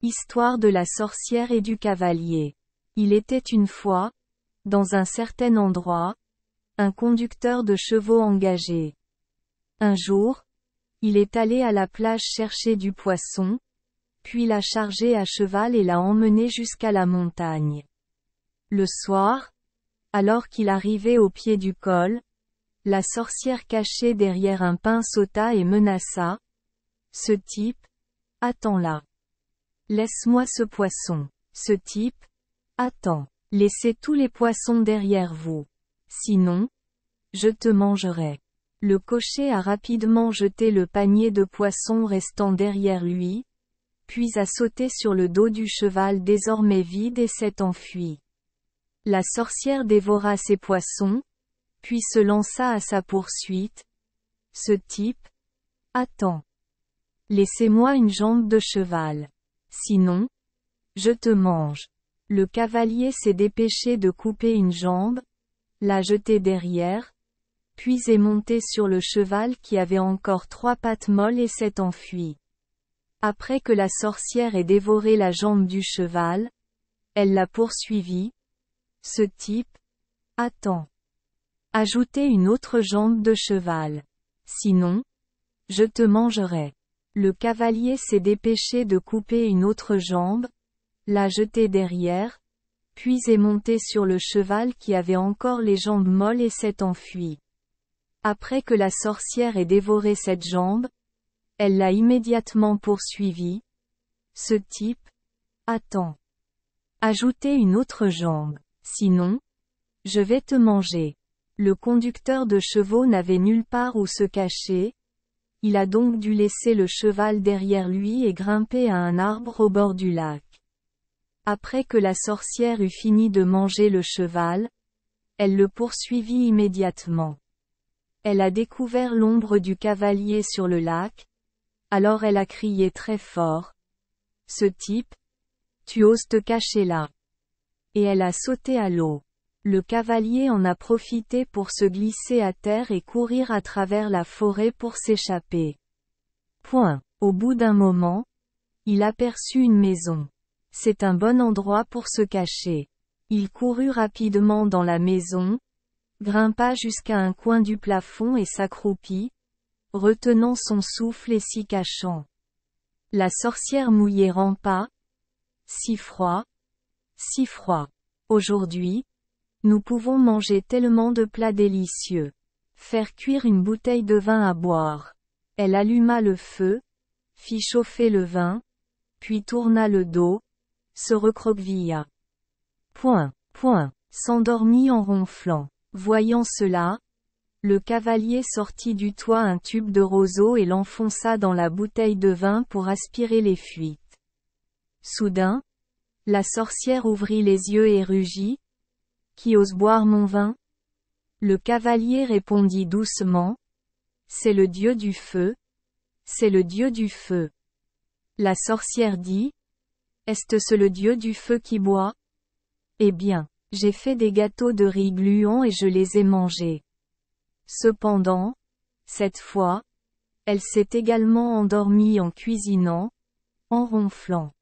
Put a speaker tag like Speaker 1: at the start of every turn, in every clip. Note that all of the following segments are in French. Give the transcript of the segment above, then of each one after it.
Speaker 1: Histoire de la sorcière et du cavalier. Il était une fois, dans un certain endroit, un conducteur de chevaux engagé. Un jour, il est allé à la plage chercher du poisson, puis l'a chargé à cheval et l'a emmené jusqu'à la montagne. Le soir, alors qu'il arrivait au pied du col, la sorcière cachée derrière un pin sauta et menaça. « Ce type, attends-là. Laisse-moi ce poisson. Ce type, attends. Laissez tous les poissons derrière vous. Sinon, je te mangerai. » Le cocher a rapidement jeté le panier de poissons restant derrière lui, puis a sauté sur le dos du cheval désormais vide et s'est enfui. La sorcière dévora ces poissons, puis se lança à sa poursuite. « Ce type, attends. Laissez-moi une jambe de cheval. Sinon, je te mange. » Le cavalier s'est dépêché de couper une jambe, l'a jetée derrière, puis est monté sur le cheval qui avait encore 3 pattes molles et s'est enfui. Après que la sorcière ait dévoré la jambe du cheval, elle l'a poursuivi. « Ce type, attends. Ajoutez une autre jambe de cheval. Sinon, je te mangerai. » Le cavalier s'est dépêché de couper une autre jambe, l'a jetée derrière, puis est monté sur le cheval qui avait encore les jambes molles et s'est enfui. Après que la sorcière ait dévoré cette jambe, elle l'a immédiatement poursuivi. « Ce type, attends. Ajoutez une autre jambe. Sinon, je vais te manger. » Le conducteur de chevaux n'avait nulle part où se cacher. Il a donc dû laisser le cheval derrière lui et grimper à un arbre au bord du lac. Après que la sorcière eut fini de manger le cheval, elle le poursuivit immédiatement. Elle a découvert l'ombre du cavalier sur le lac, alors elle a crié très fort. « Ce type, tu oses te cacher là. » Et elle a sauté à l'eau. Le cavalier en a profité pour se glisser à terre et courir à travers la forêt pour s'échapper. Au bout d'un moment, il aperçut une maison. C'est un bon endroit pour se cacher. Il courut rapidement dans la maison, grimpa jusqu'à un coin du plafond et s'accroupit, retenant son souffle et s'y cachant. La sorcière mouillée rampa. « Si froid. Si froid. Aujourd'hui, nous pouvons manger tellement de plats délicieux. Faire cuire une bouteille de vin à boire. » Elle alluma le feu, fit chauffer le vin, puis tourna le dos, se recroquevilla. S'endormit en ronflant. Voyant cela, le cavalier sortit du toit un tube de roseau et l'enfonça dans la bouteille de vin pour aspirer les fuites. Soudain, la sorcière ouvrit les yeux et rugit. « Qui ose boire mon vin ?» Le cavalier répondit doucement. « C'est le dieu du feu. C'est le dieu du feu. » La sorcière dit. « Est-ce le dieu du feu qui boit ? Eh bien, j'ai fait des gâteaux de riz gluants et je les ai mangés. » Cependant, cette fois, elle s'est également endormie en cuisinant, en ronflant.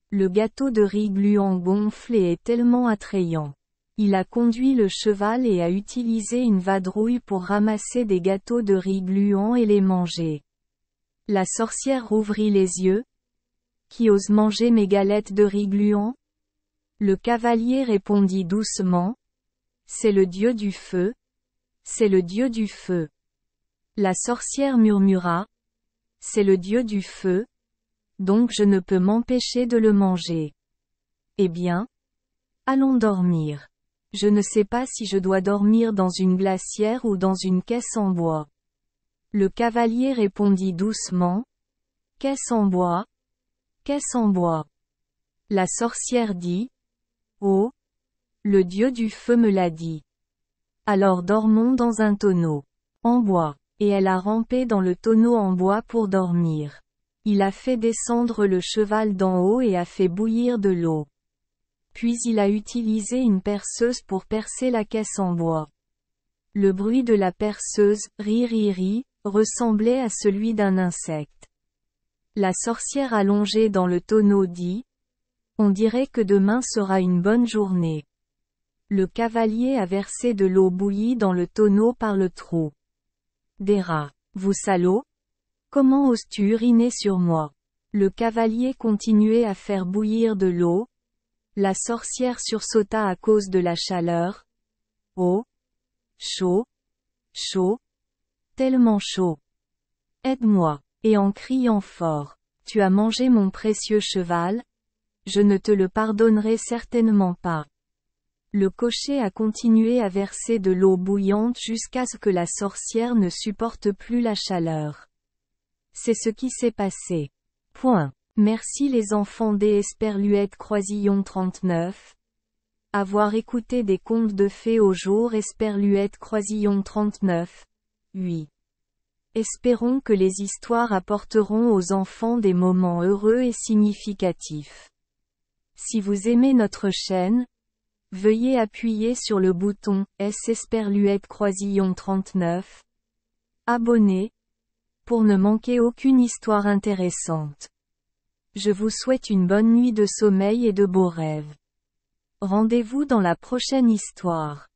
Speaker 1: Le gâteau de riz gluant gonfle et est tellement attrayant. Il a conduit le cheval et a utilisé une vadrouille pour ramasser des gâteaux de riz gluants et les manger. La sorcière rouvrit les yeux. « Qui ose manger mes galettes de riz gluant ? » Le cavalier répondit doucement. « C'est le dieu du feu. C'est le dieu du feu. » La sorcière murmura. « C'est le dieu du feu. Donc je ne peux m'empêcher de le manger. Eh bien, allons dormir. Je ne sais pas si je dois dormir dans une glacière ou dans une caisse en bois. » Le cavalier répondit doucement. « Caisse en bois. Caisse en bois. » La sorcière dit. « Oh, le dieu du feu me l'a dit. Alors dormons dans un tonneau. En bois. » Et elle a rampé dans le tonneau en bois pour dormir. Il a fait descendre le cheval d'en haut et a fait bouillir de l'eau. Puis il a utilisé une perceuse pour percer la caisse en bois. Le bruit de la perceuse, ri ri ri, ressemblait à celui d'un insecte. La sorcière allongée dans le tonneau dit: On dirait que demain sera une bonne journée. Le cavalier a versé de l'eau bouillie dans le tonneau par le trou. Des rats. Vous salauds? Comment oses-tu uriner sur moi? Le cavalier continuait à faire bouillir de l'eau. La sorcière sursauta à cause de la chaleur. Oh! Chaud! Chaud! Tellement chaud! Aide-moi! Et en criant fort: Tu as mangé mon précieux cheval? Je ne te le pardonnerai certainement pas. Le cocher a continué à verser de l'eau bouillante jusqu'à ce que la sorcière ne supporte plus la chaleur. C'est ce qui s'est passé. Point. Merci les enfants des Esperluette Croisillon 39. Avoir écouté des contes de fées au jour Esperluette Croisillon 39. 8. Espérons que les histoires apporteront aux enfants des moments heureux et significatifs. Si vous aimez notre chaîne, veuillez appuyer sur le bouton S Esperluette Croisillon 39. Abonner, pour ne manquer aucune histoire intéressante. Je vous souhaite une bonne nuit de sommeil et de beaux rêves. Rendez-vous dans la prochaine histoire.